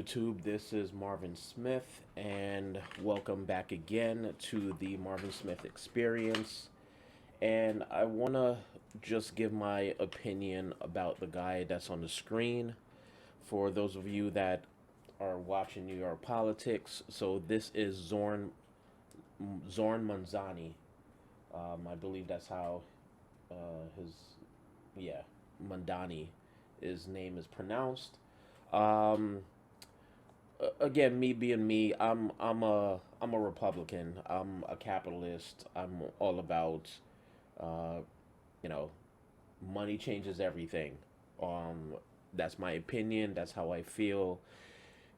YouTube? This is Marvin Smith, and welcome back again to the Marvin Smith Experience. And I want to just give my opinion about the guy that's on the screen for those of you that are watching New York politics. So this is Zohran Mamdani. I believe that's how Mandani, his name is pronounced. Again, me being me, I'm a Republican. I'm a capitalist. I'm all about, uh, you know, money changes everything. Um, that's my opinion. That's how I feel.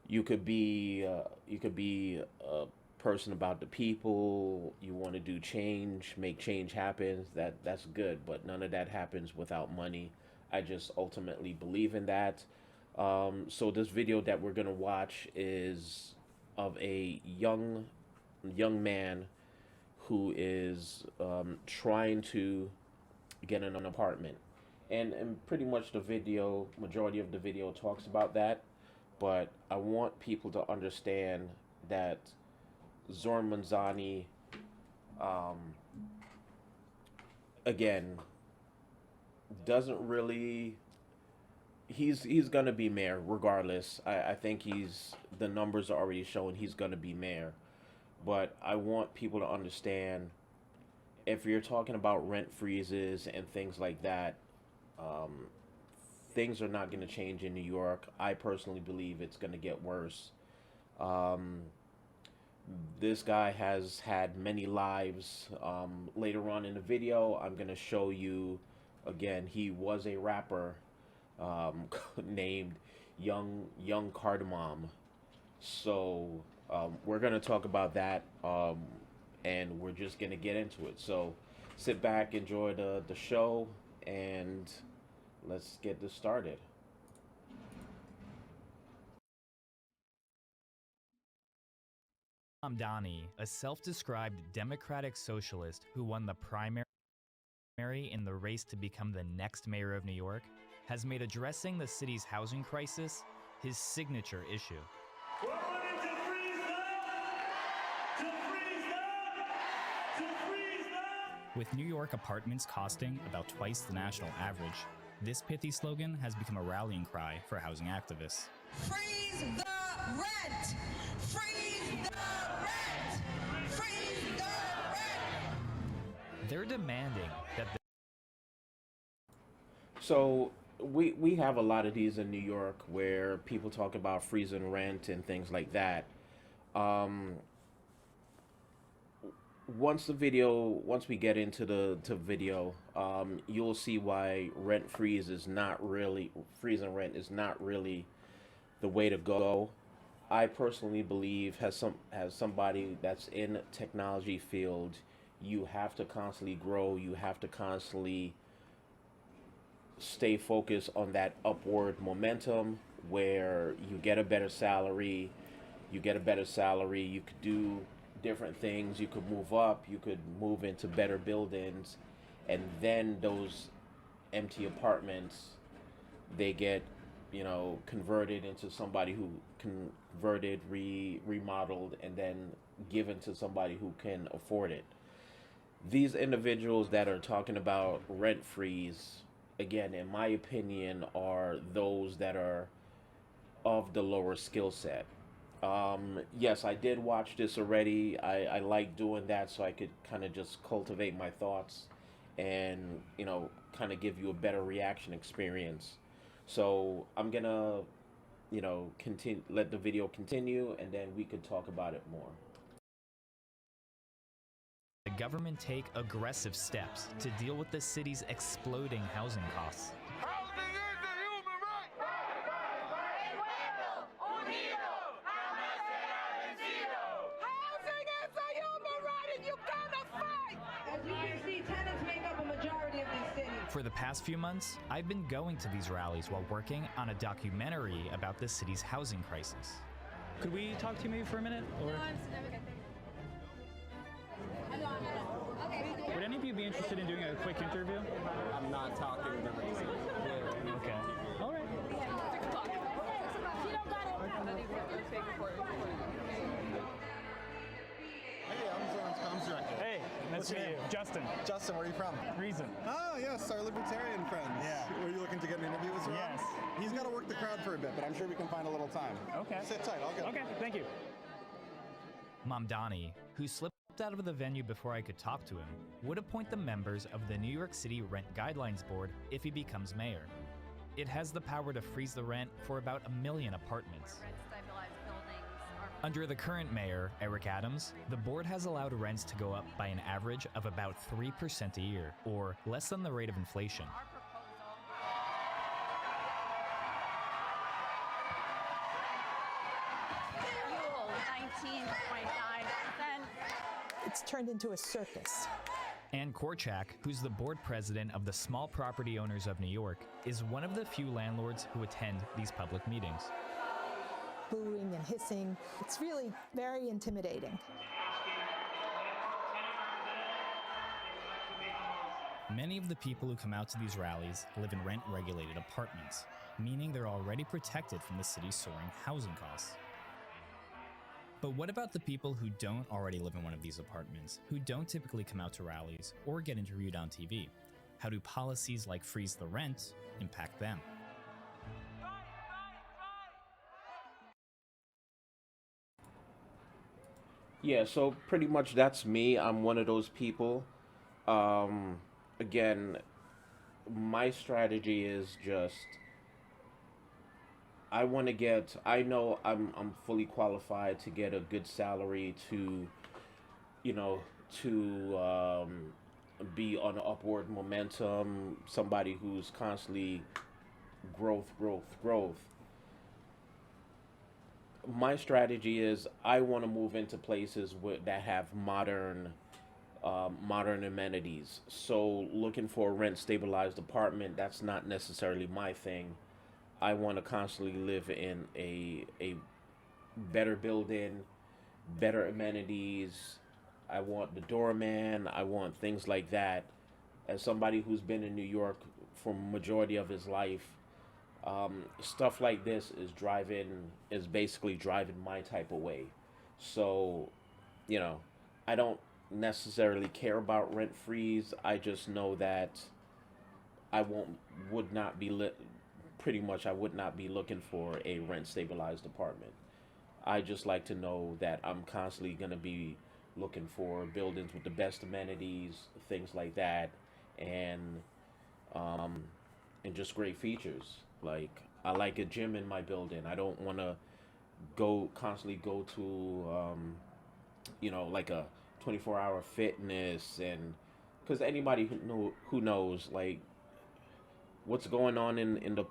You could be a person about the people. You want to do change, make change happen. That's good, but none of that happens without money. I just ultimately believe in that. So this video that we're gonna watch is of a young man who is trying to get an apartment, and pretty much the video, majority of the video talks about that. But I want people to understand that Zoran Manzani, um, again, doesn't really. He's gonna be mayor regardless. I think the numbers are already showing he's gonna be mayor. But I want people to understand, if you're talking about rent freezes and things like that, um, things are not gonna change in New York. I personally believe it's gonna get worse. Um, this guy has had many lives. Later on in the video, I'm gonna show you again. He was a rapper, named Young Cardamom. So we're gonna talk about that, and we're just gonna get into it. So sit back, enjoy the show, and let's get this started. Mamdani, a self-described democratic socialist who won the primary in the race to become the next mayor of New York, has made addressing the city's housing crisis his signature issue. We're running to freeze them! To freeze them! To freeze them! With New York apartments costing about twice the national average, this pithy slogan has become a rallying cry for housing activists. Freeze the rent! Freeze the rent! Freeze the rent! They're demanding that So we have a lot of these in New York where people talk about freezing rent and things like that. Um, once we get into the video, you'll see why freezing rent is not really the way to go. I personally believe, as somebody that's in technology field, you have to constantly grow. You have to constantly stay focused on that upward momentum where you get a better salary. You could do different things. You could move up. You could move into better buildings, and then those empty apartments, they get, converted into somebody who converted, remodeled, and then given to somebody who can afford it. These individuals that are talking about rent freeze, again, in my opinion, are those that are of the lower skill set. Yes, I did watch this already. I like doing that so I could kind of just cultivate my thoughts and, kind of give you a better reaction experience. So I'm gonna, continue, let the video continue, and then we could talk about it more. the government take aggressive steps to deal with the city's exploding housing costs. Housing is a human right! Housing is a human right and you gotta fight! As you can see, tenants make up a majority of this city. For the past few months, I've been going to these rallies while working on a documentary about the city's housing crisis. Could we talk to you maybe for a minute? Or would any of you be interested in doing a quick interview? I'm not talking to the reason. Okay. All right. She don't got it Hey, I'm Zoran's comms director. Hey, nice to meet you. Justin. Justin, where are you from? Reason. Oh, yes, our libertarian friends. Yeah. Were you looking to get an interview with Zoran? Yes. He's got to work the crowd for a bit, but I'm sure we can find a little time. Okay. Sit tight, I'll get Okay, thank you. Mamdani, who slipped out of the venue before I could talk to him, would appoint the members of the New York City Rent Guidelines Board if he becomes mayor. It has the power to freeze the rent for about 1 million apartments. Rent-stabilized buildings are Under the current mayor, Eric Adams, the board has allowed rents to go up by an average of about 3% a year, or less than the rate of inflation. our proposal. Fuel, 19.9%. It's turned into a circus. Ann Korchak, who's the board president of the Small Property Owners of New York, is one of the few landlords who attend these public meetings. Booing and hissing. It's really very intimidating. Many of the people who come out to these rallies live in rent-regulated apartments, meaning they're already protected from the city's soaring housing costs. But what about the people who don't already live in one of these apartments, who don't typically come out to rallies or get interviewed on TV? How do policies like freeze the rent impact them? Yeah, so pretty much that's me. I'm one of those people. Again, my strategy is just I know I'm fully qualified to get a good salary to, be on an upward momentum, somebody who's constantly growth. My strategy is I want to move into places that have modern amenities. So looking for a rent stabilized apartment, that's not necessarily my thing. I want to constantly live in a better building, better amenities. I want the doorman. I want things like that. As somebody who's been in New York for majority of his life, stuff like this is basically driving my type of way. So, I don't necessarily care about rent freeze. I just know that I would not be I would not be looking for a rent stabilized apartment. I just like to know that I'm constantly going to be looking for buildings with the best amenities, things like that, and just great features. Like I like a gym in my building. I don't want to constantly go to like a 24-hour fitness, and because anybody who knows like what's going on in the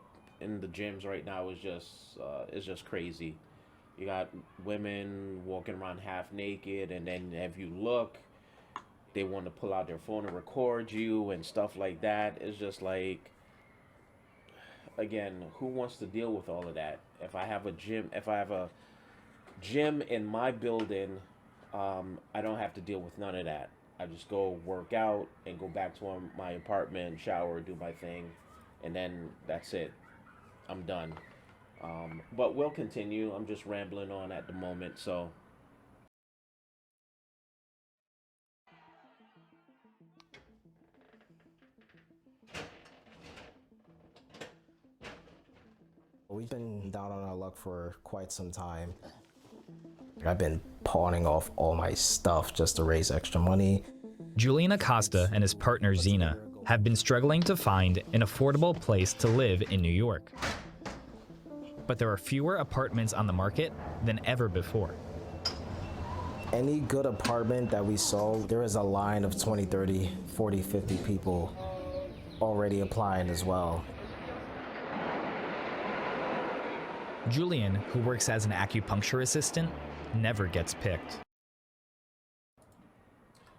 gyms right now is just crazy. You got women walking around half naked, and then if you look, they want to pull out their phone and record you and stuff like that. It's just like, again, who wants to deal with all of that? If I have a gym in my building, I don't have to deal with none of that. I just go work out and go back to my apartment, shower, do my thing, and then that's it. I'm done. But we'll continue. I'm just rambling on at the moment, so. We've been down on our luck for quite some time. I've been pawning off all my stuff just to raise extra money. Julian Acosta and his partner Zena have been struggling to find an affordable place to live in New York. But there are fewer apartments on the market than ever before. Any good apartment that we saw, there is a line of 20, 30, 40, 50 people already applying as well. Julian, who works as an acupuncture assistant, never gets picked.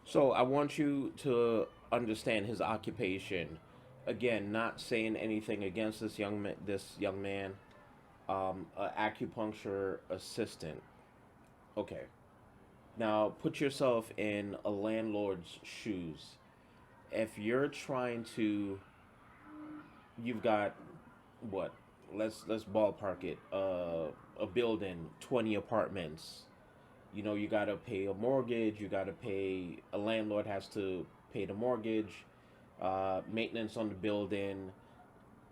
So I want you to understand his occupation. Again, not saying anything against this young man. An acupuncture assistant. Okay. Now put yourself in a landlord's shoes. If you're you've got what, let's ballpark it. A building, 20 apartments. You know, you gotta pay a mortgage. You gotta pay. A landlord has to pay the mortgage, maintenance on the building.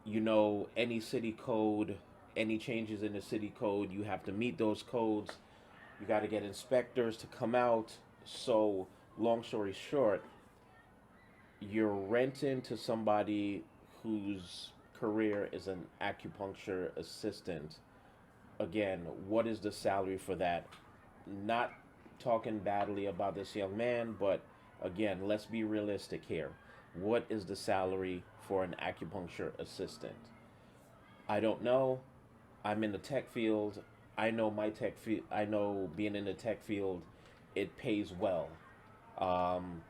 You know, any city code, any changes in the city code, you have to meet those codes. You got to get inspectors to come out. So, long story short, you're renting to somebody whose career is an acupuncture assistant. Again, what is the salary for that? Not talking badly about this young man, but again, let's be realistic here. What is the salary for an acupuncture assistant? I don't know. I'm in the tech field. I know my tech field. I know being in the tech field, it pays well. Um,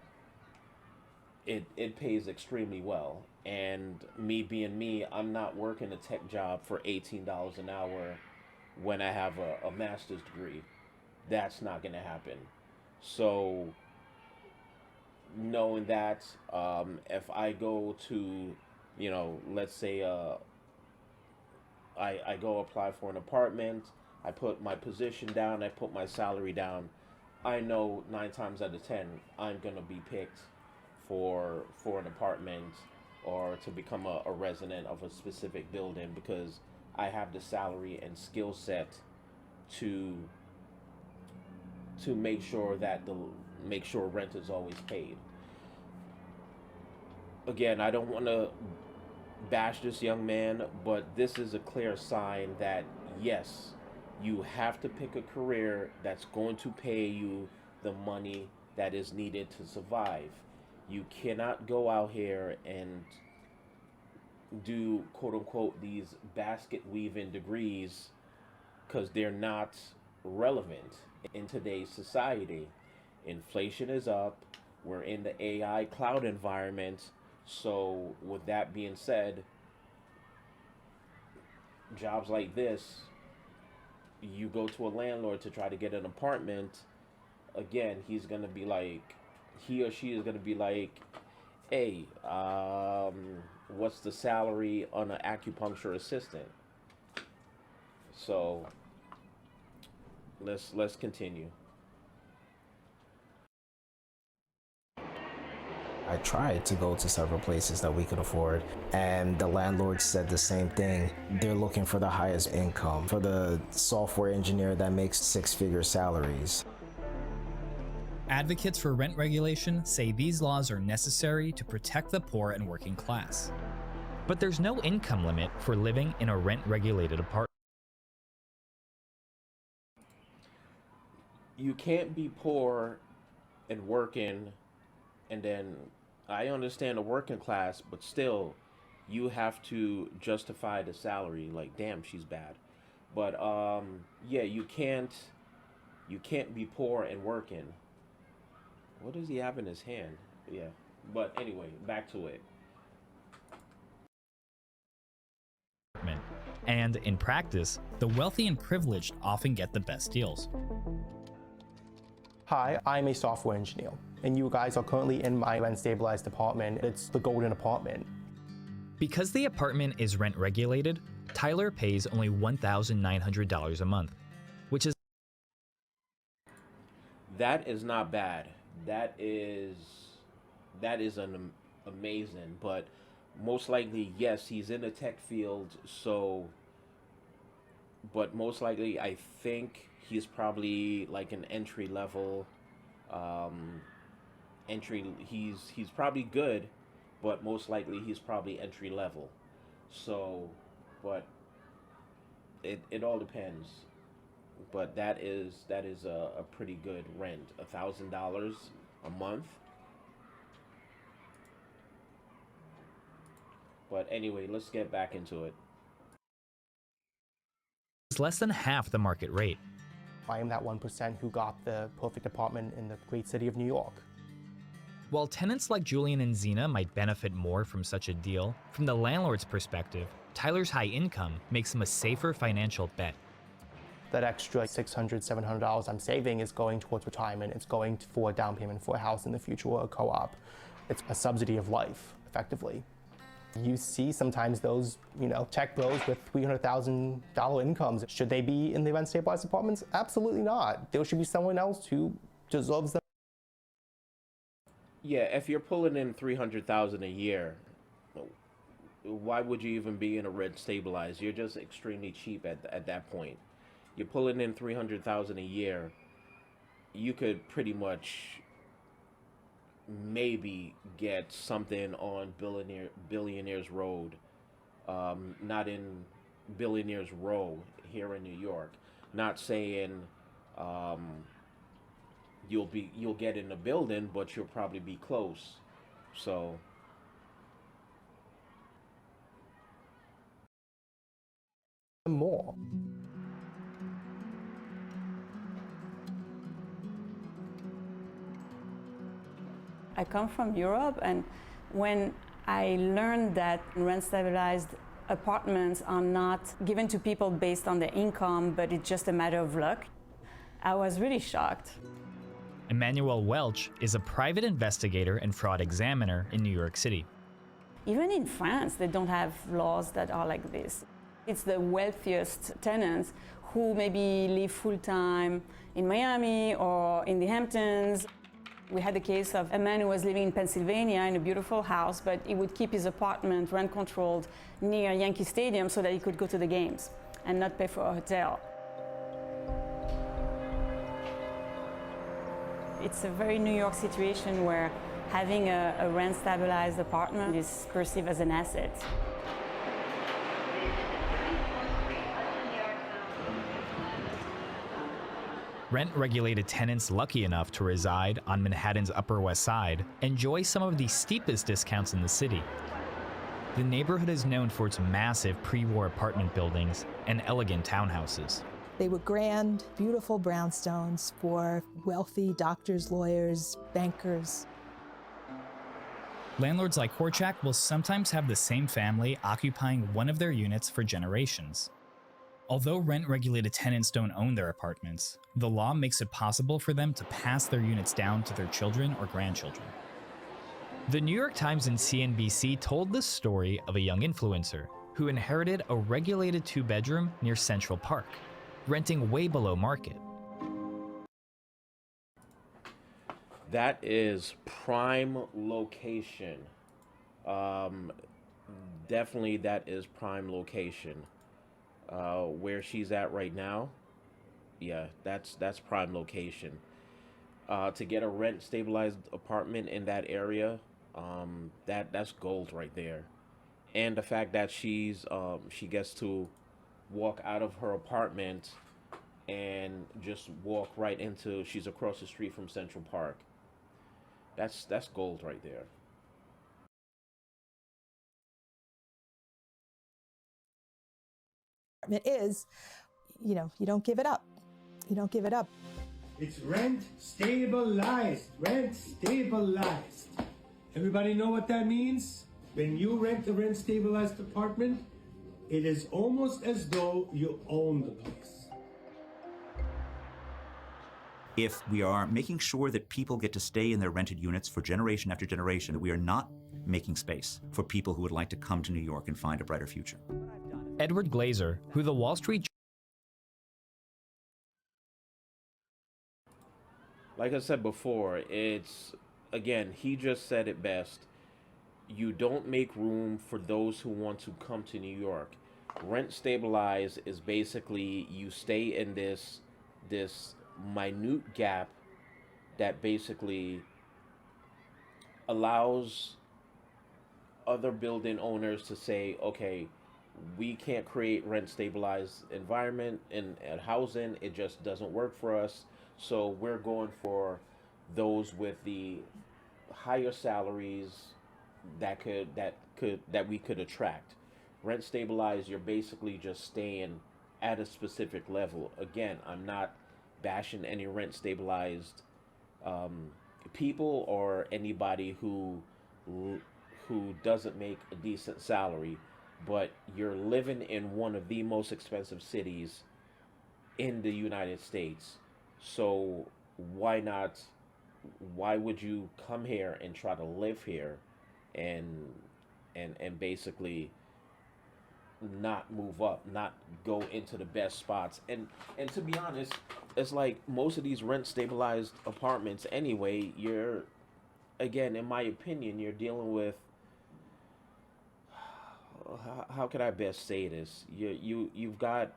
it pays extremely well. And me being me, I'm not working a tech job for $18 an hour when I have a master's degree. That's not going to happen. So, knowing that, if I go to, let's say, I go apply for an apartment, I put my position down, I put my salary down, I know 9 times out of 10 I'm gonna be picked for an apartment or to become a resident of a specific building because I have the salary and skill set to make sure rent is always paid. Again, I don't want to bash this young man, but this is a clear sign that yes, you have to pick a career that's going to pay you the money that is needed to survive. You cannot go out here and do quote unquote these basket weaving degrees because they're not relevant in today's society. Inflation is up. We're in the AI cloud environment. So, with that being said, jobs like this, you go to a landlord to try to get an apartment, again, he or she is going to be like, hey, what's the salary on an acupuncture assistant? So, let's continue. I tried to go to several places that we could afford, and the landlord said the same thing. They're looking for the highest income, for the software engineer that makes 6-figure salaries. Advocates for rent regulation say these laws are necessary to protect the poor and working class. But there's no income limit for living in a rent-regulated apartment. You can't be poor and working, and then I understand the working class, but still, you have to justify the salary. Like, damn, she's bad. But yeah, you can't be poor and working. What does he have in his hand? Yeah. But anyway, back to it. And in practice, the wealthy and privileged often get the best deals. Hi, I'm a software engineer, and you guys are currently in my rent-stabilized apartment. It's the golden apartment. Because the apartment is rent regulated, Tyler pays only $1,900 a month, which is That is not bad. That is amazing, but most likely, yes, he's in the tech field, so, but most likely I think he's probably like an entry level he's probably good, but most likely he's probably entry level. So, but it all depends. But that is a pretty good rent, $1,000 a month. But anyway, let's get back into it. It's less than half the market rate. I am that 1% who got the perfect apartment in the great city of New York. While tenants like Julian and Zena might benefit more from such a deal, from the landlord's perspective, Tyler's high income makes him a safer financial bet. That extra $600, $700 I'm saving is going towards retirement. It's going for a down payment for a house in the future or a co-op. It's a subsidy of life, effectively. You see sometimes those, tech bros with $300,000 incomes. Should they be in the rent stabilized apartments? Absolutely not. There should be someone else who deserves them. Yeah, if you're pulling in 300,000 a year, why would you even be in a rent stabilized? You're just extremely cheap at that point. You're pulling in 300,000 a year. You could pretty much maybe get something on Billionaires Road, not in Billionaires Row here in New York. Not saying you'll get in the building, but you'll probably be close. So More. I come from Europe, and when I learned that rent stabilized apartments are not given to people based on their income, but it's just a matter of luck, I was really shocked. Emmanuel Welch is a private investigator and fraud examiner in New York City. Even in France, they don't have laws that are like this. It's the wealthiest tenants who maybe live full-time in Miami or in the Hamptons. We had the case of a man who was living in Pennsylvania in a beautiful house, but he would keep his apartment rent-controlled near Yankee Stadium so that he could go to the games and not pay for a hotel. It's a very New York situation where having a rent-stabilized apartment is perceived as an asset. Rent-regulated tenants lucky enough to reside on Manhattan's Upper West Side enjoy some of the steepest discounts in the city. The neighborhood is known for its massive pre-war apartment buildings and elegant townhouses. They were grand, beautiful brownstones for wealthy doctors, lawyers, bankers. Landlords like Korchak will sometimes have the same family occupying one of their units for generations. Although rent-regulated tenants don't own their apartments, the law makes it possible for them to pass their units down to their children or grandchildren. The New York Times and CNBC told the story of a young influencer who inherited a regulated two-bedroom near Central Park, renting way below market. that is prime location. Definitely that is prime location. Where she's at right now, yeah, that's prime location. To get a rent stabilized apartment in that area, that's gold right there. And the fact that she gets to walk out of her apartment and just walk right into, she's across the street from Central Park. That's gold right there. It is, you don't give it up. You don't give it up. It's rent stabilized. Rent stabilized. Everybody know what that means? When you rent a rent stabilized apartment, it is almost as though you own the place. If we are making sure that people get to stay in their rented units for generation after generation, that we are not making space for people who would like to come to New York and find a brighter future. Edward Glazer, who the Wall Street... Like I said before, it's, again, he just said it best. You don't make room for those who want to come to New York. Rent stabilized is basically you stay in this minute gap that basically allows other building owners to say, okay, we can't create rent stabilized environment in housing. It just doesn't work for us. So we're going for those with the higher salaries that we could attract. Rent stabilized, you're basically just staying at a specific level. Again, I'm not bashing any rent stabilized people or anybody who doesn't make a decent salary, but you're living in one of the most expensive cities in the United States. So why would you come here and try to live here and and basically not move up, not go into the best spots. And to be honest, it's like most of these rent stabilized apartments anyway, you're, again, in my opinion, you're dealing with, how could I best say this? You've got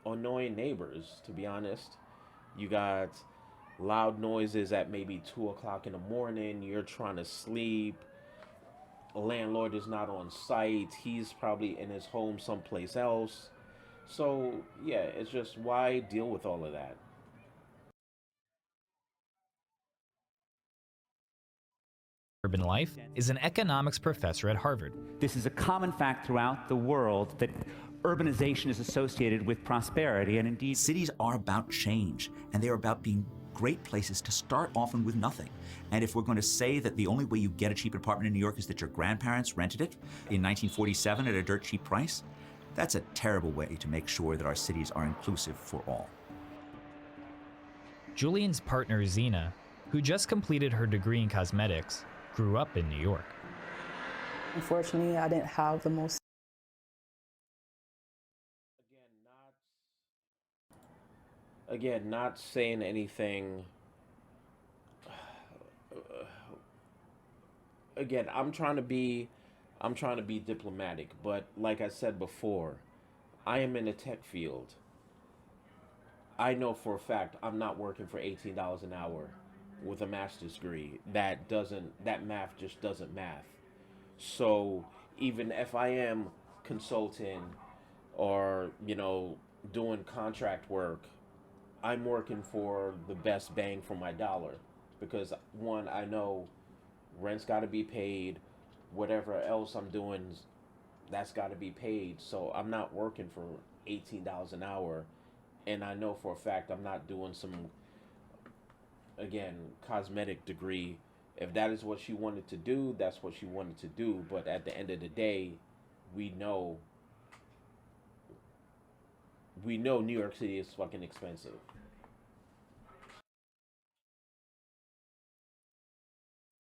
annoying neighbors, to be honest. You got loud noises at maybe 2 o'clock in the morning. You're trying to sleep. A landlord is not on site. He's probably in his home someplace else. So yeah, it's just, why deal with all of that? Urban life is an economics professor at Harvard. This is a common fact throughout the world that urbanization is associated with prosperity, and indeed cities are about change, and they're about being great places to start often with nothing. And if we're going to say that the only way you get a cheap apartment in New York is that your grandparents rented it in 1947 at a dirt cheap price, that's a terrible way to make sure that our cities are inclusive for all. Julian's partner, Zena, who just completed her degree in cosmetics, grew up in New York. Unfortunately, I didn't have the most. Again, not saying anything. Again, I'm trying to be diplomatic, but like I said before, I am in the tech field. I know for a fact I'm not working for $18 an hour with a master's degree. That math just doesn't math. So even if I am consulting or, doing contract work, I'm working for the best bang for my dollar, because one, I know rent's got to be paid, whatever else I'm doing, that's got to be paid. So I'm not working for $18 an hour, and I know for a fact I'm not doing some, again, cosmetic degree. If that is what she wanted to do, that's what she wanted to do. But at the end of the day, we know New York City is fucking expensive.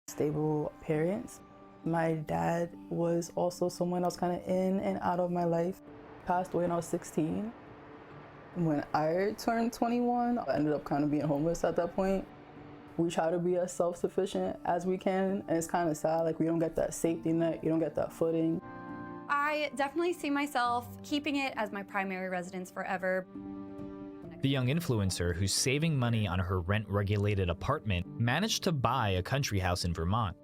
Stable parents. My dad was also someone else kind of in and out of my life. Passed away when I was 16. When I turned 21, I ended up kind of being homeless at that point. We try to be as self-sufficient as we can, and it's kind of sad, like we don't get that safety net, you don't get that footing. I definitely see myself keeping it as my primary residence forever. The young influencer who's saving money on her rent-regulated apartment managed to buy a country house in Vermont,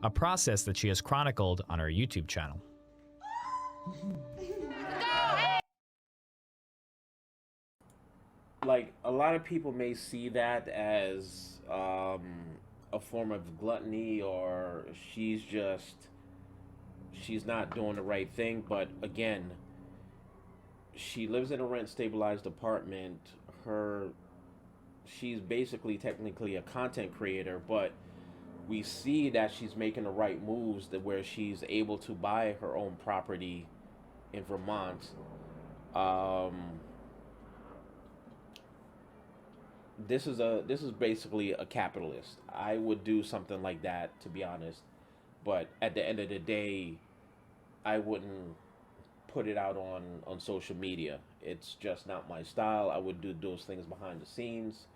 a process that she has chronicled on her YouTube channel. Like, a lot of people may see that as a form of gluttony, or she's not doing the right thing. But again, she lives in a rent-stabilized apartment. She's basically technically a content creator, but we see that she's making the right moves, that where she's able to buy her own property in Vermont. This is basically a capitalist. I would do something like that, to be honest, but at the end of the day, I wouldn't put it out on social media. It's just not my style. I would do those things behind the scenes,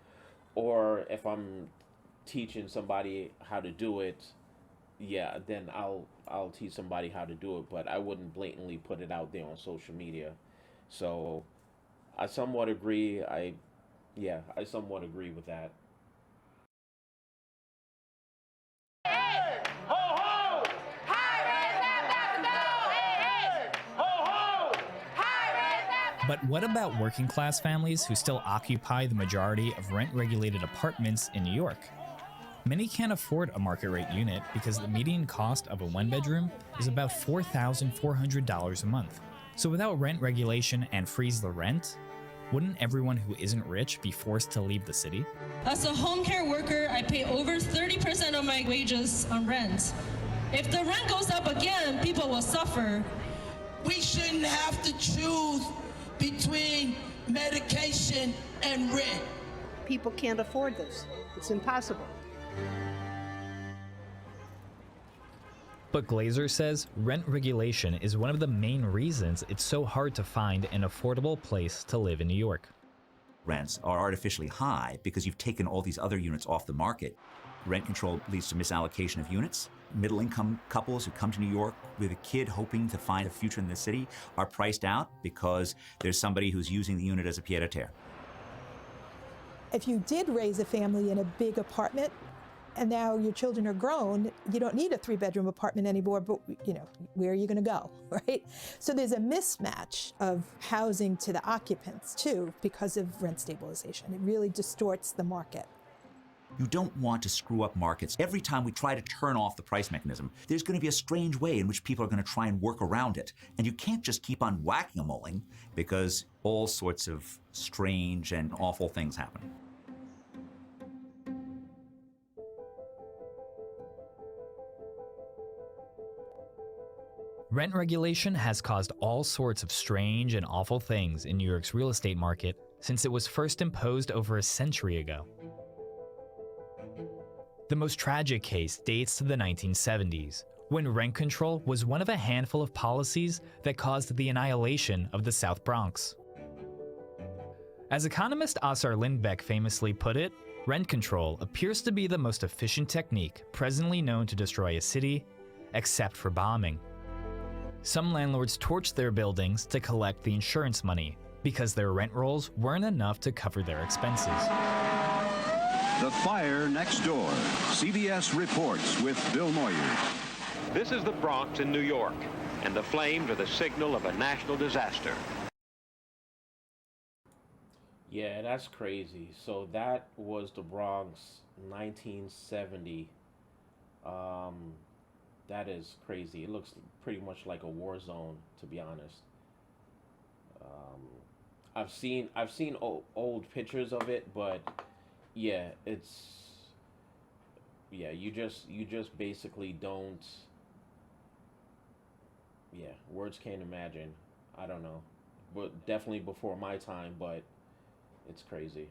or if I'm teaching somebody how to do it, yeah, then I'll teach somebody how to do it, but I wouldn't blatantly put it out there on social media. So I somewhat agree. I somewhat agree with that. But what about working class families who still occupy the majority of rent-regulated apartments in New York? Many can't afford a market rate unit because the median cost of a one-bedroom is about $4,400 a month. So without rent regulation and freeze the rent, wouldn't everyone who isn't rich be forced to leave the city? As a home care worker, I pay over 30% of my wages on rent. If the rent goes up again, people will suffer. We shouldn't have to choose between medication and rent. People can't afford this. It's impossible. But Glazer says rent regulation is one of the main reasons it's so hard to find an affordable place to live in New York. Rents are artificially high because you've taken all these other units off the market. Rent control leads to misallocation of units. Middle-income couples who come to New York with a kid hoping to find a future in the city are priced out because there's somebody who's using the unit as a pied-à-terre. If you did raise a family in a big apartment, and now your children are grown, you don't need a 3-bedroom apartment anymore, but where are you gonna go, right? So there's a mismatch of housing to the occupants too because of rent stabilization. It really distorts the market. You don't want to screw up markets. Every time we try to turn off the price mechanism, there's gonna be a strange way in which people are gonna try and work around it. And you can't just keep on whack-a-moling because all sorts of strange and awful things happen. Rent regulation has caused all sorts of strange and awful things in New York's real estate market since it was first imposed over a century ago. The most tragic case dates to the 1970s, when rent control was one of a handful of policies that caused the annihilation of the South Bronx. As economist Assar Lindbeck famously put it, rent control appears to be the most efficient technique presently known to destroy a city, except for bombing. Some landlords torched their buildings to collect the insurance money because their rent rolls weren't enough to cover their expenses. The fire next door. CBS reports with Bill Moyer. This is the Bronx in New York, and the flames are the signal of a national disaster. Yeah, that's crazy. So that was the Bronx, 1970. That is crazy. It looks pretty much like a war zone, to be honest. I've seen old pictures of it, but yeah, you just basically don't. Yeah, words can't imagine. I don't know, but definitely before my time. But it's crazy.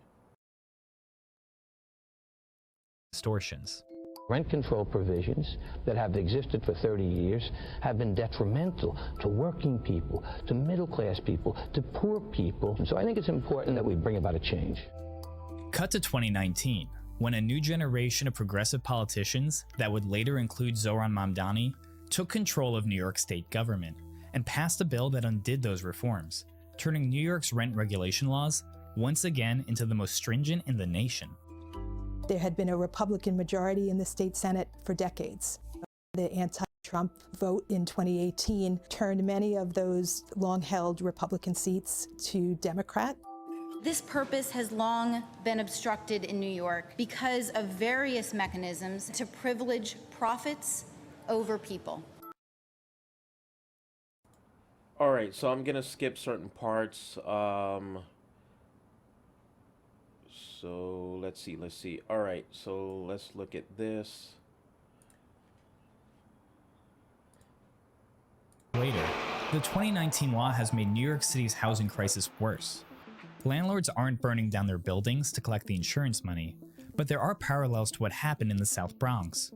Distortions. Rent control provisions that have existed for 30 years have been detrimental to working people, to middle-class people, to poor people. And so I think it's important that we bring about a change. Cut to 2019, when a new generation of progressive politicians that would later include Zohran Mamdani took control of New York state government and passed a bill that undid those reforms, turning New York's rent regulation laws once again into the most stringent in the nation. There had been a Republican majority in the state Senate for decades. The anti-Trump vote in 2018 turned many of those long-held Republican seats to Democrat. This purpose has long been obstructed in New York because of various mechanisms to privilege profits over people. All right, so I'm gonna skip certain parts. So let's see. All right, so let's look at this. Later, the 2019 law has made New York City's housing crisis worse. Landlords aren't burning down their buildings to collect the insurance money, but there are parallels to what happened in the South Bronx.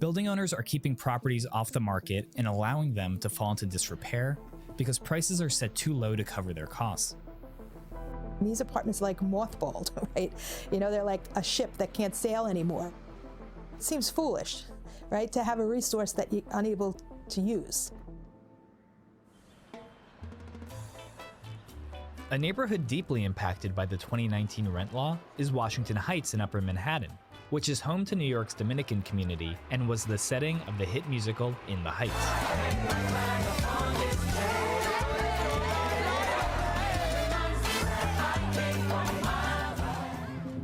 Building owners are keeping properties off the market and allowing them to fall into disrepair because prices are set too low to cover their costs. These apartments are like mothballed, right? They're like a ship that can't sail anymore. It seems foolish, right, to have a resource that you're unable to use. A neighborhood deeply impacted by the 2019 rent law is Washington Heights in Upper Manhattan, which is home to New York's Dominican community and was the setting of the hit musical In the Heights.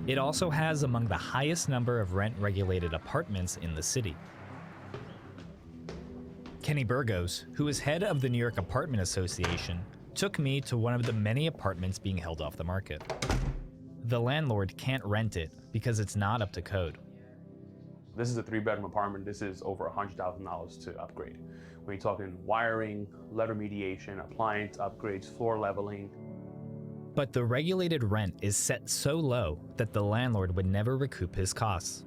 It also has among the highest number of rent-regulated apartments in the city. Kenny Burgos, who is head of the New York Apartment Association, took me to one of the many apartments being held off the market. The landlord can't rent it because it's not up to code. This is a 3-bedroom apartment. This is over $100,000 to upgrade. When you're talking wiring, letter remediation, appliance upgrades, floor leveling. But the regulated rent is set so low that the landlord would never recoup his costs.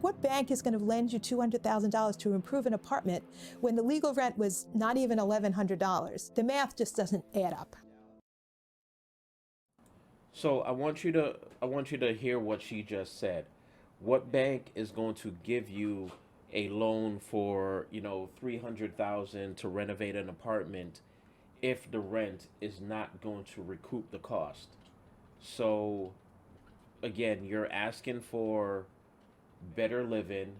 What bank is going to lend you $200,000 to improve an apartment when the legal rent was not even $1,100? The math just doesn't add up. So I want you to hear what she just said. What bank is going to give you a loan for, $300,000 to renovate an apartment if the rent is not going to recoup the cost? So again, you're asking for better living,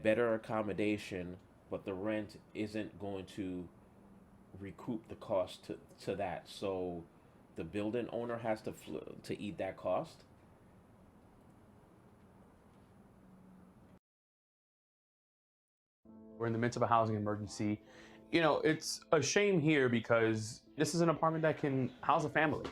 better accommodation, but the rent isn't going to recoup the cost to that. So the building owner has to eat that cost. We're in the midst of a housing emergency. It's a shame here because this is an apartment that can house a family.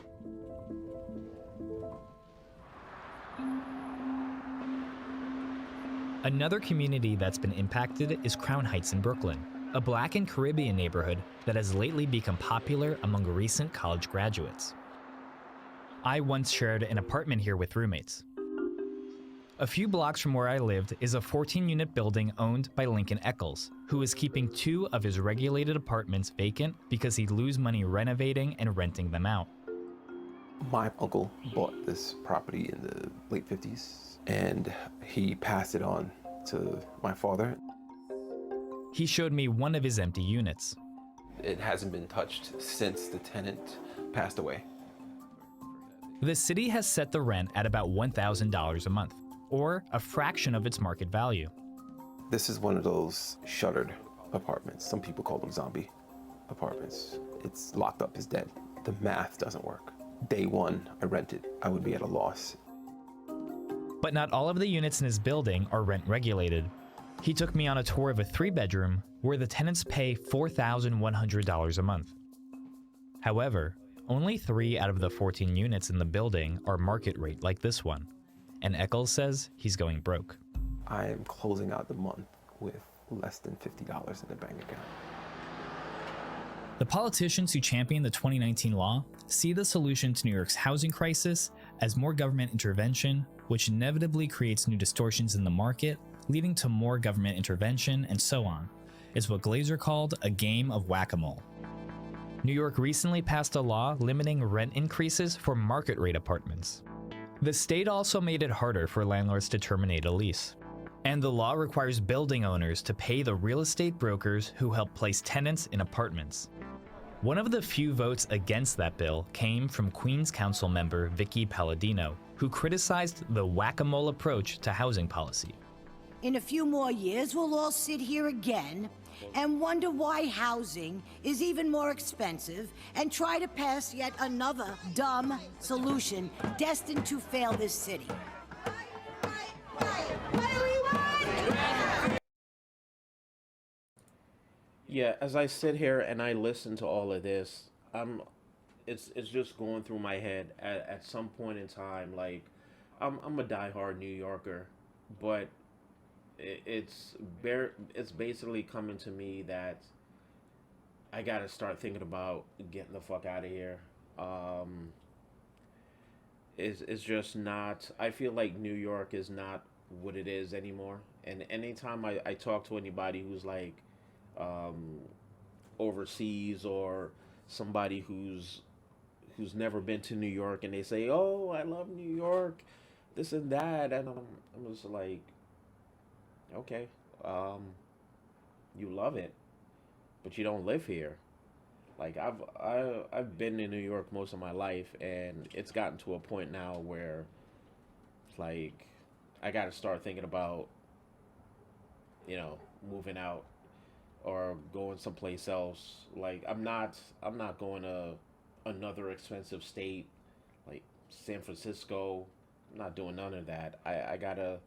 Another community that's been impacted is Crown Heights in Brooklyn, a Black and Caribbean neighborhood that has lately become popular among recent college graduates. I once shared an apartment here with roommates. A few blocks from where I lived is a 14-unit building owned by Lincoln Eccles, who is keeping 2 of his regulated apartments vacant because he'd lose money renovating and renting them out. My uncle bought this property in the late 50s, and he passed it on to my father. He showed me one of his empty units. It hasn't been touched since the tenant passed away. The city has set the rent at about $1,000 a month, or a fraction of its market value. This is one of those shuttered apartments. Some people call them zombie apartments. It's locked up, it's dead. The math doesn't work. Day one, I rented, I would be at a loss. But not all of the units in his building are rent regulated. He took me on a tour of a 3-bedroom where the tenants pay $4,100 a month. However, only 3 out of the 14 units in the building are market rate like this one, and Eccles says he's going broke. I am closing out the month with less than $50 in the bank account. The politicians who champion the 2019 law see the solution to New York's housing crisis as more government intervention, which inevitably creates new distortions in the market, leading to more government intervention and so on. It's what Glazer called a game of whack-a-mole. New York recently passed a law limiting rent increases for market rate apartments. The state also made it harder for landlords to terminate a lease. And the law requires building owners to pay the real estate brokers who help place tenants in apartments. One of the few votes against that bill came from Queens Council member Vicky Palladino, who criticized the whack-a-mole approach to housing policy. In a few more years, we'll all sit here again and wonder why housing is even more expensive and try to pass yet another dumb solution destined to fail this city. Yeah, as I sit here and I listen to all of this, it's just going through my head at some point in time. Like, I'm a diehard New Yorker, but it's basically coming to me that I gotta start thinking about getting the fuck out of here. It's just not. I feel like New York is not what it is anymore. And anytime I talk to anybody who's like overseas, or somebody who's never been to New York, and they say, "Oh, I love New York," this and that, and I'm just like, okay, you love it, but you don't live here. Like, I've been in New York most of my life, and it's gotten to a point now where it's like I got to start thinking about, moving out or going someplace else. Like, I'm not going to another expensive state like San Francisco. I'm not doing none of that. I gotta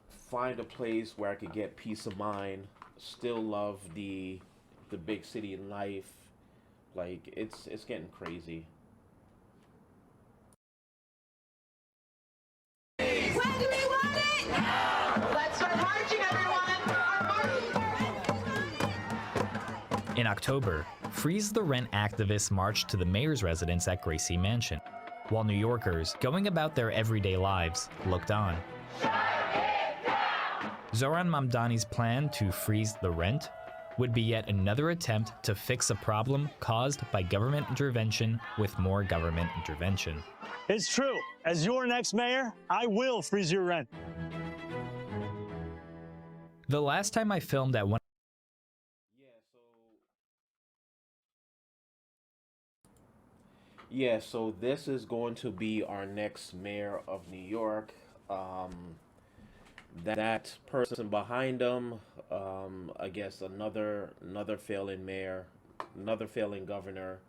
find a place where I could get peace of mind, still love the big city in life. Like, it's getting crazy. When do we want it? Now! Let's start marching, everyone! In October, Freeze the Rent activists marched to the mayor's residence at Gracie Mansion, while New Yorkers, going about their everyday lives, looked on. Zohran Mamdani's plan to freeze the rent would be yet another attempt to fix a problem caused by government intervention with more government intervention. It's true. As your next mayor, I will freeze your rent. The last time I filmed at one Yeah, so this is going to be our next mayor of New York. That person behind him, I guess another failing mayor, another failing governor.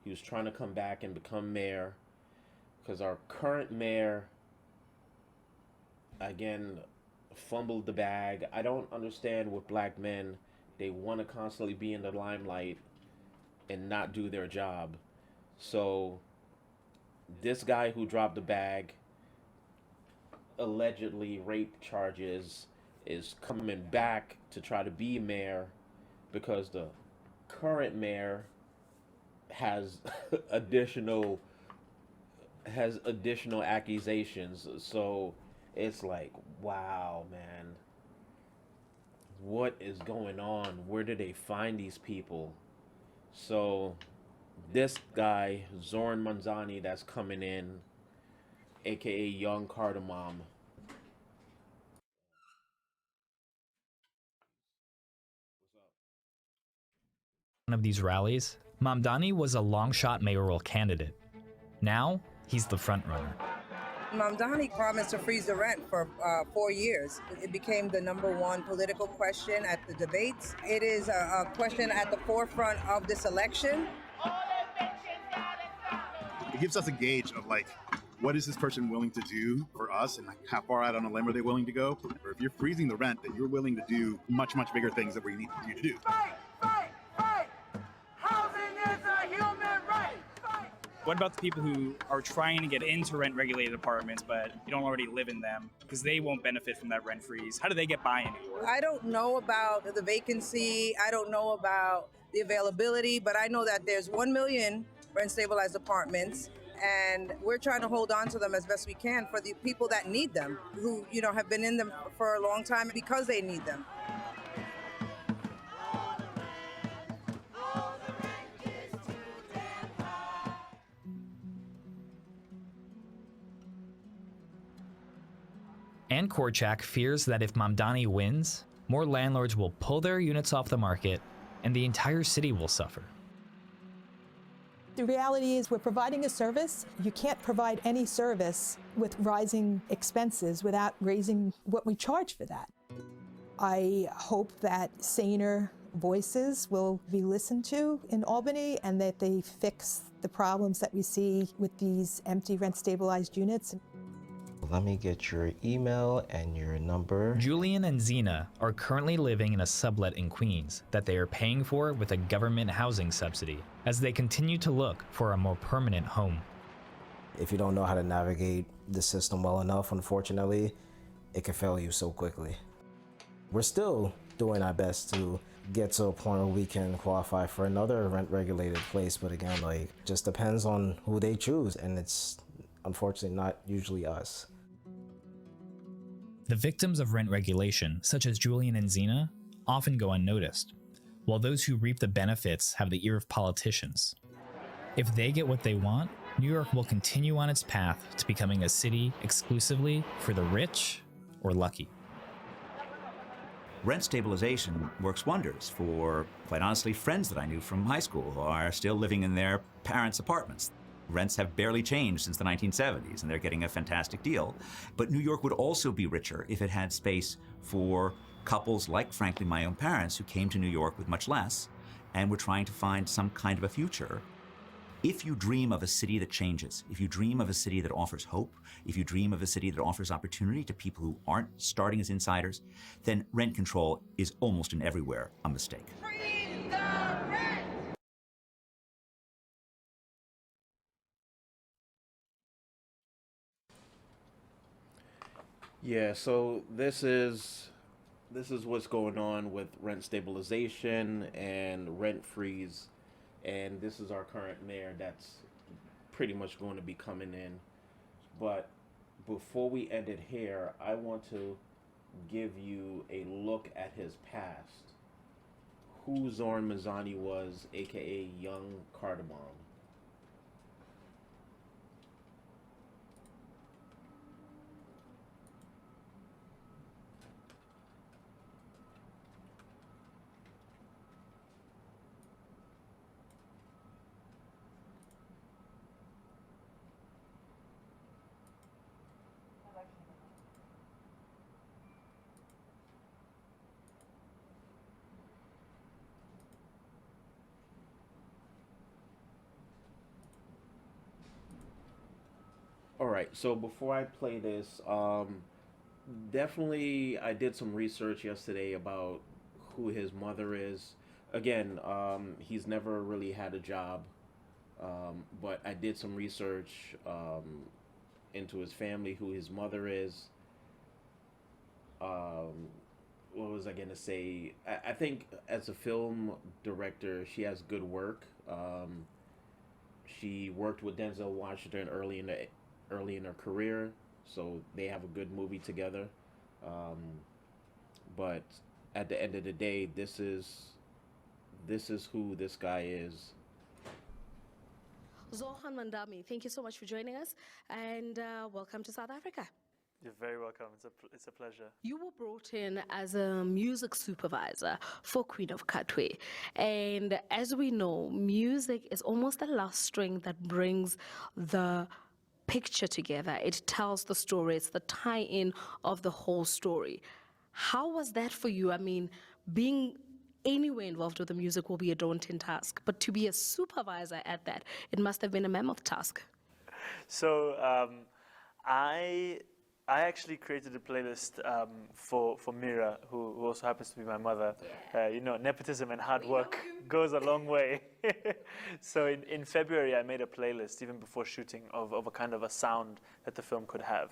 He was trying to come back and become mayor because our current mayor, again, fumbled the bag. I don't understand with black men. They want to constantly be in the limelight and not do their job. So this guy who dropped the bag, allegedly rape charges, is coming back to try to be mayor because the current mayor has additional accusations. So it's like, wow, man, what is going on? Where do they find these people? So this guy, Zoran Mamdani, that's coming in, aka Young Cardamom. One of these rallies, Mamdani was a long-shot mayoral candidate. Now, he's the frontrunner. Mamdani promised to freeze the rent for 4 years. It became the #1 political question at the debates. It is a question at the forefront of this election. It gives us a gauge of like, what is this person willing to do for us, and like how far out on a limb are they willing to go? Or if you're freezing the rent, then you're willing to do much, much bigger things that we need you to do. Housing is a human right. What about the people who are trying to get into rent-regulated apartments, but you don't already live in them, because they won't benefit from that rent freeze? How do they get by in New York? I don't know about the vacancy. I don't know about the availability, but I know that there's 1 million rent-stabilized apartments, and we're trying to hold on to them as best we can for the people that need them, who have been in them for a long time because they need them. Ann Korchak fears that if Mamdani wins, more landlords will pull their units off the market and the entire city will suffer. The reality is we're providing a service. You can't provide any service with rising expenses without raising what we charge for that. I hope that saner voices will be listened to in Albany and that they fix the problems that we see with these empty rent-stabilized units. Let me get your email and your number. Julian and Zena are currently living in a sublet in Queens that they are paying for with a government housing subsidy as they continue to look for a more permanent home. If you don't know how to navigate the system well enough, unfortunately, it can fail you so quickly. We're still doing our best to get to a point where we can qualify for another rent-regulated place, but again, just depends on who they choose, and it's unfortunately not usually us. The victims of rent regulation, such as Julian and Zena, often go unnoticed, while those who reap the benefits have the ear of politicians. If they get what they want, New York will continue on its path to becoming a city exclusively for the rich or lucky. Rent stabilization works wonders for, quite honestly, friends that I knew from high school who are still living in their parents' apartments. Rents have barely changed since the 1970s, and they're getting a fantastic deal. But New York would also be richer if it had space for couples like, frankly, my own parents who came to New York with much less and were trying to find some kind of a future. If you dream of a city that changes, if you dream of a city that offers hope, if you dream of a city that offers opportunity to people who aren't starting as insiders, then rent control is almost and everywhere a mistake. Yeah, so this is what's going on with rent stabilization and rent freeze, and this is our current mayor that's pretty much going to be coming in. But before we end it here, I want to give you a look at his past, who Zohran Mamdani was, aka Young Cardamon. All right, so before I play this, definitely I did some research yesterday about who his mother is. Again, he's never really had a job, but I did some research into his family, who his mother is. What was I gonna say? I think as a film director, she has good work. She worked with Denzel Washington early in her career, so they have a good movie together. But at the end of the day, this is who this guy is. Zohran Mamdani, thank you so much for joining us, and welcome to South Africa. You're very welcome. It's a pleasure. You were brought in as a music supervisor for Queen of Katwe. And as we know, music is almost the last string that brings the picture together. It tells the story. It's the tie-in of the whole story. How was that for you? I mean, being anywhere involved with the music will be a daunting task, but to be a supervisor at that, it must have been a mammoth task. So I actually created a playlist for Mira, who also happens to be my mother. You know, nepotism and hard work goes a long way. So in February, I made a playlist, even before shooting, of a kind of a sound that the film could have.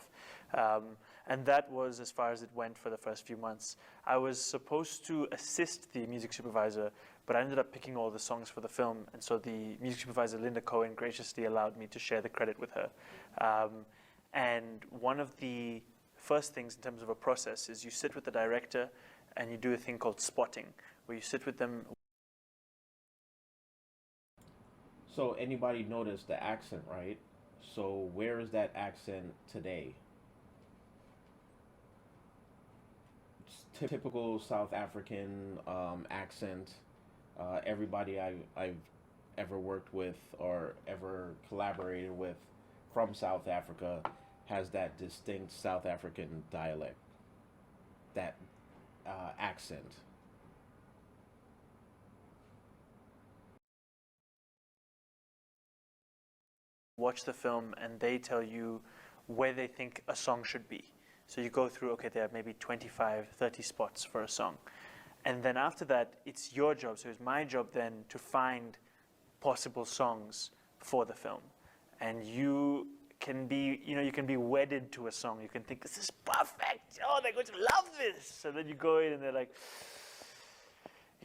And that was as far as it went for the first few months. I was supposed to assist the music supervisor, but I ended up picking all the songs for the film. And so the music supervisor, Linda Cohen, graciously allowed me to share the credit with her. And one of the first things in terms of a process is you sit with the director and you do a thing called spotting, where you sit with them. So anybody noticed the accent, right? So where is that accent today? It's typical South African accent. Everybody I've ever worked with or ever collaborated with from South Africa has that distinct South African dialect, that accent. Watch the film and they tell you where they think a song should be. So you go through, okay, there are maybe 25, 30 spots for a song. And then after that, it's your job, so it's my job then to find possible songs for the film. And you can be, you can be wedded to a song. You can think, this is perfect. Oh, they're going to love this. And then you go in and they're like,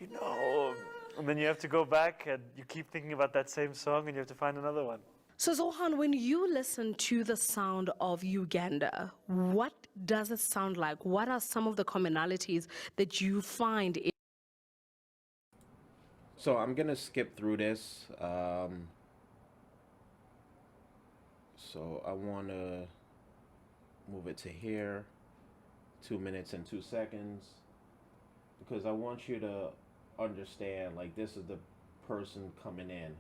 and then you have to go back and you keep thinking about that same song and you have to find another one. So Zohran, when you listen to the sound of Uganda, what does it sound like? What are some of the commonalities that you find? So I'm gonna skip through this. So I want to move it to here, 2 minutes and 2 seconds, because I want you to understand, like, this is the person coming in.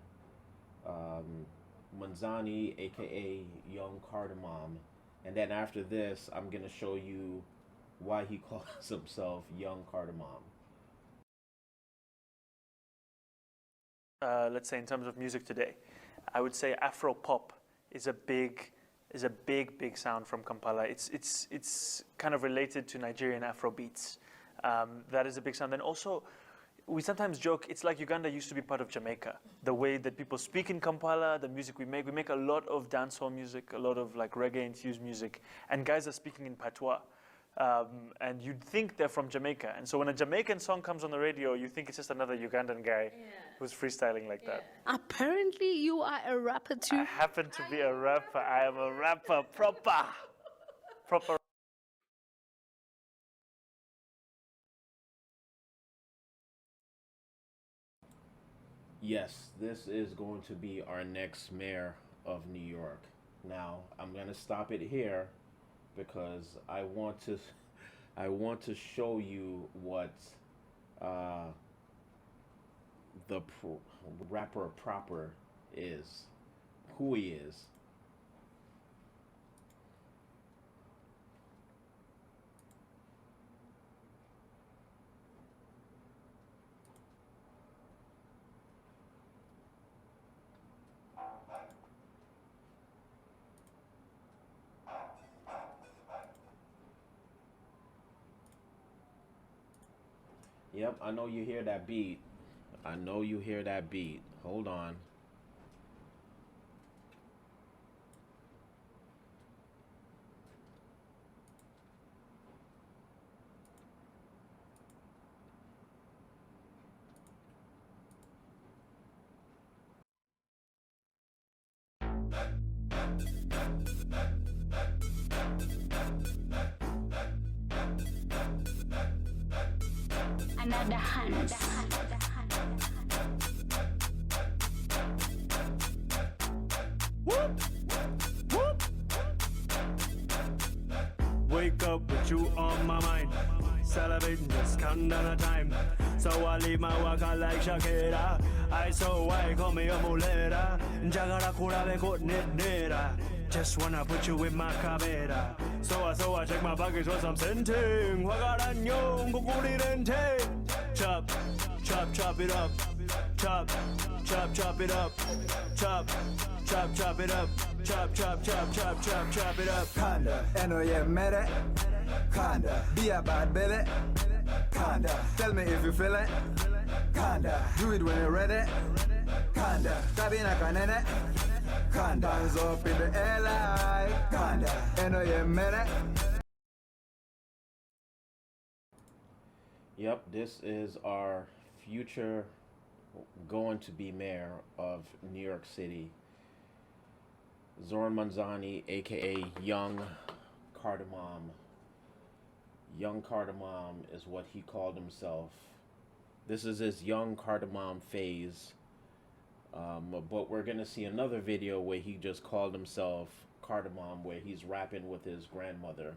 Mandani, aka Young Cardamom, and then after this, I'm gonna show you why he calls himself Young Cardamom. Let's say in terms of music today, I would say Afro pop is a big sound from Kampala. It's kind of related to Nigerian Afro beats. That is a big sound. And also, we sometimes joke, it's like Uganda used to be part of Jamaica. The way that people speak in Kampala, the music we make a lot of dancehall music, a lot of like reggae-infused music, and guys are speaking in patois. And you'd think they're from Jamaica. And so when a Jamaican song comes on the radio, you think it's just another Ugandan guy who's freestyling like that. Apparently you are a rapper too. I happen to be a rapper. I am a rapper proper. Yes, this is going to be our next mayor of New York. Now, I'm going to stop it here because I want to show you what the rapper proper is, who he is. Yep, I know you hear that beat. I know you hear that beat. Hold on. Another hunt. Wake up with you on my mind. Celebrating just count down the time. So I leave my work out like Shakira. I so why call me a mulera. Jagara kura be kot nera. Just wanna put you in my cabera. So I check my pockets for some scenting. Wagaranyo kukuri rente. Chop, chop, chop it up. Chop, chop, chop it up. Chop, chop, chop it up. Chop, chop, chop, chop, chop, chop it up. Kinda, NYC, kinda, be a bad belly. Kinda, tell me if you feel it. Kinda, do it when you're ready. Kinda, cabina canene. Kinda, hands up in the air like. Kinda, NYC. Yep, this is our future going to be mayor of New York City. Zohran Mamdani, aka Young Cardamom. Young Cardamom is what he called himself. This is his young Cardamom phase. But we're gonna see another video where he just called himself Cardamom, where he's rapping with his grandmother.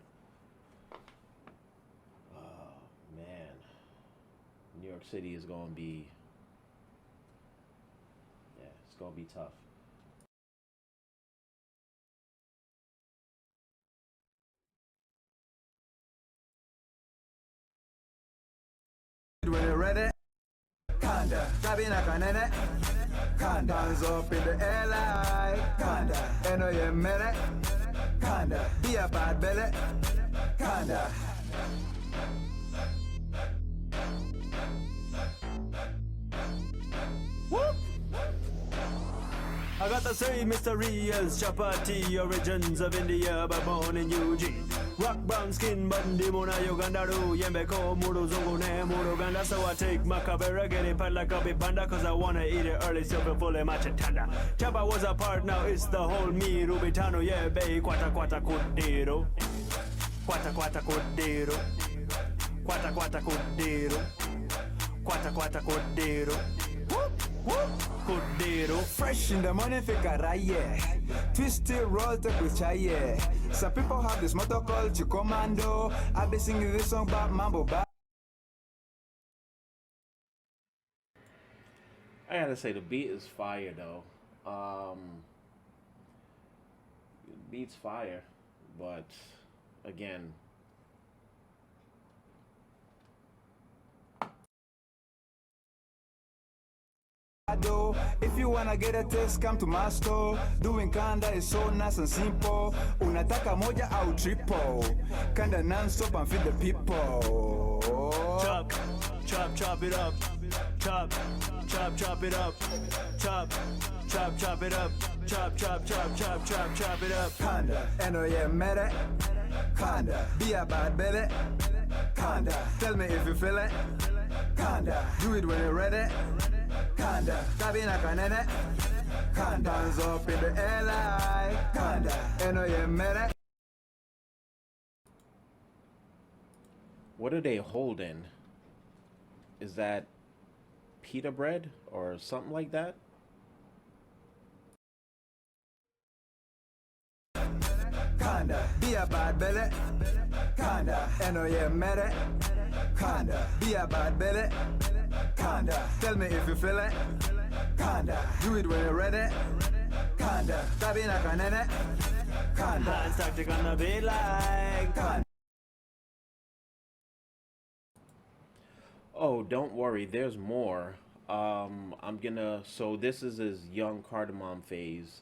Oh man, New York City is gonna be, yeah, it's gonna be tough. When you're ready, kinda, cabina canene. Kinda, hands up in the air like. Kinda, NYC. Kinda, be a bad belly. Kinda. Whoop! I got the same mystery as chapati, origins of India, but born in Eugene. Rock brown skin, bandi muna Ugandaru, yembeko, muru zungune, muru ganda. So I take my cabera, get it pat like a banda, cause I wanna eat it early, so before the matcha tanda. Chapa was a part, now it's the whole me, Rubitano, yeah, bay, quata quata kudiro. Quata quata kudiro. Quata quata kudiro. Quata quata kudiro. Whoop, whoop. Fresh in the morning, figure yeah. Twisted rolled up with chai, yeah. Some people have this motto called Chicommando. I've been singing this song about Mambo Ba. I gotta say the beat is fire though. The beat's fire, but again, If you wanna get a taste, come to my store. Doing kanda is so nice and simple. Unataka moja au triple. Kanda non-stop and feed the people. Chop, chop, chop it up. Chop, chop, chop it up. Chop, chop, chop it up. Chop, chop, chop, chop, chop, chop it up. Kanda, NYC. Kanda, be a bad belly. Kanda, tell me if you feel it. Kanda, do it when you're ready. Kanda, cabina canene. Kanda, hands up in the air like. Kanda, NYC. what are they holding? Is that pita bread or something like that. Kinda, be a bad belly. Kinda, and oh yeah, met it. Kinda, be a bad belly. Kinda, tell me if you feel it. Kinda, do it when you're ready. Kinda, cabina canene. Kinda, It's tactic on the beat like. Kinda. Oh, don't worry, there's more. So this is his young Cardamom phase.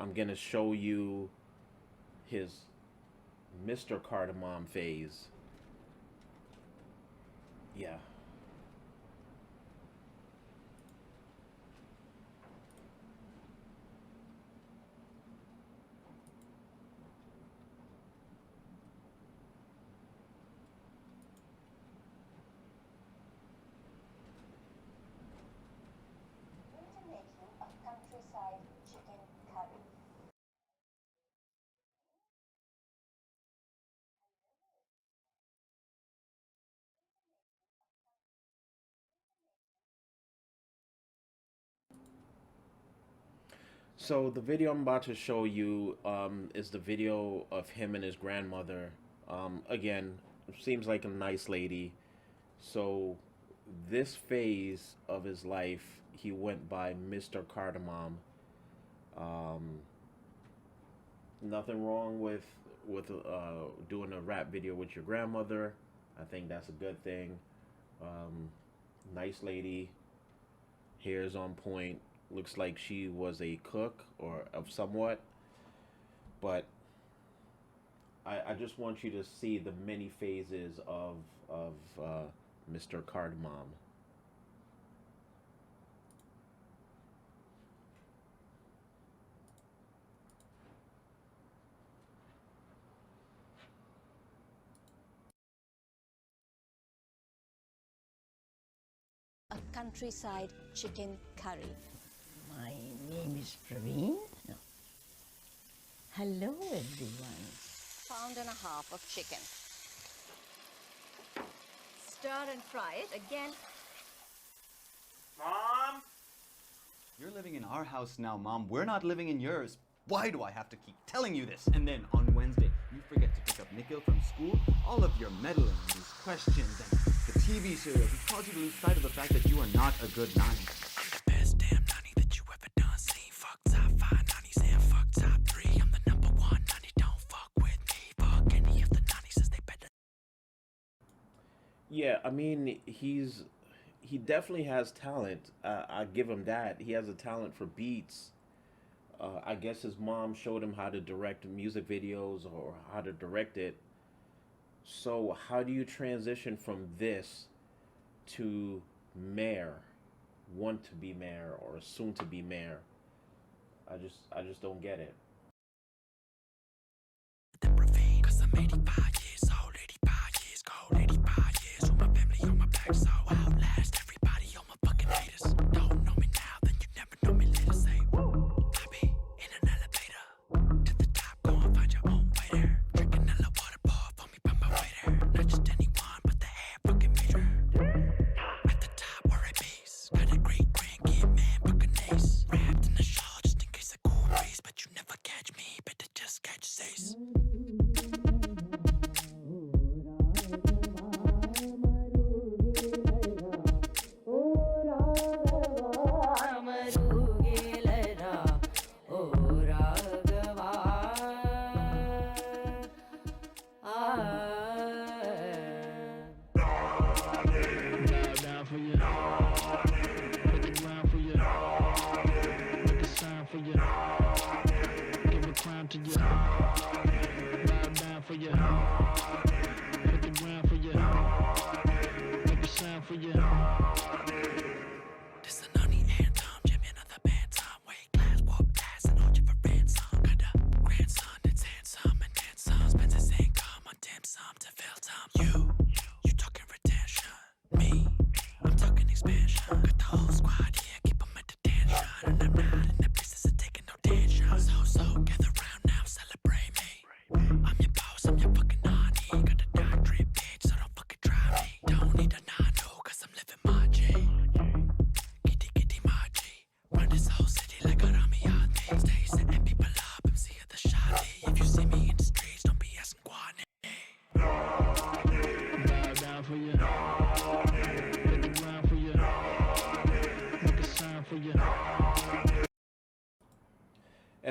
I'm gonna show you his Mr. Cardamom phase. Yeah. So the video I'm about to show you is the video of him and his grandmother. Again, seems like a nice lady. So this phase of his life, he went by Mr. Cardamom. Nothing wrong with doing a rap video with your grandmother. I think that's a good thing. Nice lady, hair's on point. Looks like she was a cook or of somewhat. But I just want you to see the many phases of Mr. Cardamom. A countryside chicken curry. My name is Praveen. No. Hello, everyone. Pound and a half of chicken. Stir and fry it again. Mom? You're living in our house now, Mom. We're not living in yours. Why do I have to keep telling you this? And then on Wednesday, you forget to pick up Nikhil from school. All of your meddling, these questions, and the TV serials, it cause you to lose sight of the fact that you are not a good nanny. Yeah, I mean, he definitely has talent. I give him that. He has a talent for beats. I guess his mom showed him how to direct music videos or how to direct it. So how do you transition from this to mayor, want to be mayor or soon to be mayor? I just don't get it. So outlast everybody on my fucking haters. Don't know me now, then you never know me later. Say, I be in an elevator to the top. Go and find your own way there. Drinking a little water, pour for me by my waiter. Not just anyone, but the head fucking meter. At the top, where I base. Got a great grandkid, man, fucking ace. Wrapped in a shawl just in case a cool breeze. But you never catch me, better just catch Zace.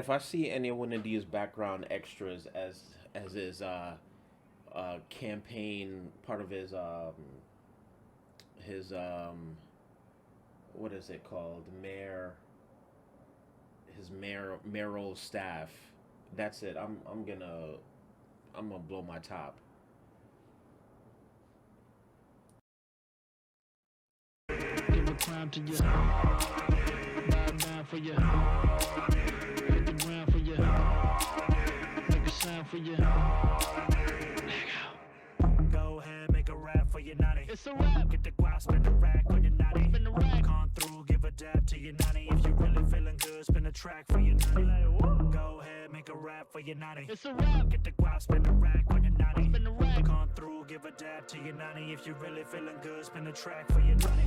if I see any one of these background extras as his campaign part of his what is it called, mayoral staff, that's it. I'm gonna blow my top. Give a crown to you. Bow down for you. Hit the ground for you. Make a sound for you. Go ahead, make a rap for your nanny. It's a rap. Get the guap, spin the rack on your nanny. Spin the rack. Come through, give a dab to your nanny. If you really feeling good, spin a track for your nanny. Go ahead, make a rap for your nanny. It's a rap. Get the guap, spin the rack on your nanny. Spin the rack. Come through, give a dab to your nanny. If you really feeling good, spin a track for your nanny.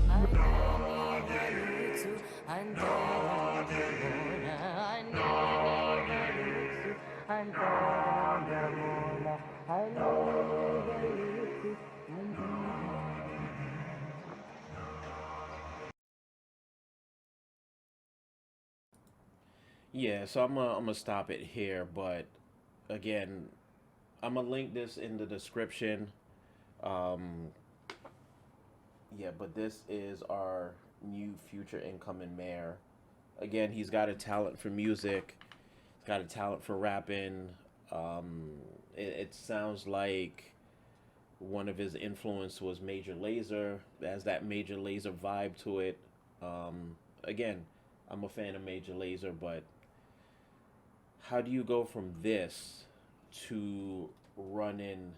Yeah, so I'm gonna stop it here, but again, I'm gonna link this in the description. Yeah, but this is our new future incoming mayor. Again, he's got a talent for music. He's got a talent for rapping. It sounds like one of his influence was Major Lazer. It has that Major Lazer vibe to it. Again, I'm a fan of Major Lazer, but how do you go from this to running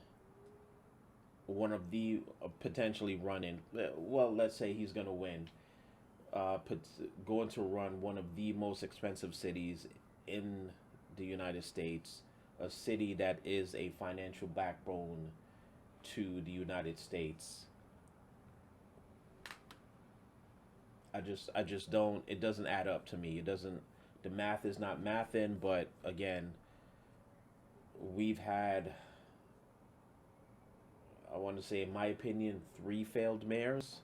one of the potentially running, well, let's say he's going to win, going to run one of the most expensive cities in the United States, a city that is a financial backbone to the United States. I just don't, it doesn't add up to me. It doesn't, the math is not mathin', but again, we've had, I want to say, in my opinion, 3 failed mayors.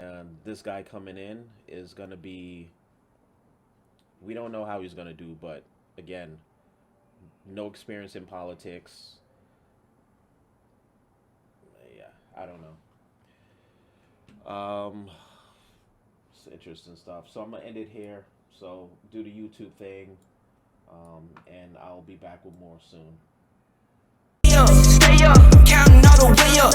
And this guy coming in is going to be, we don't know how he's going to do, but again, no experience in politics. Yeah, I don't know. It's interesting stuff. So I'm going to end it here. So do the YouTube thing, and I'll be back with more soon. Stay up, counting all the way up.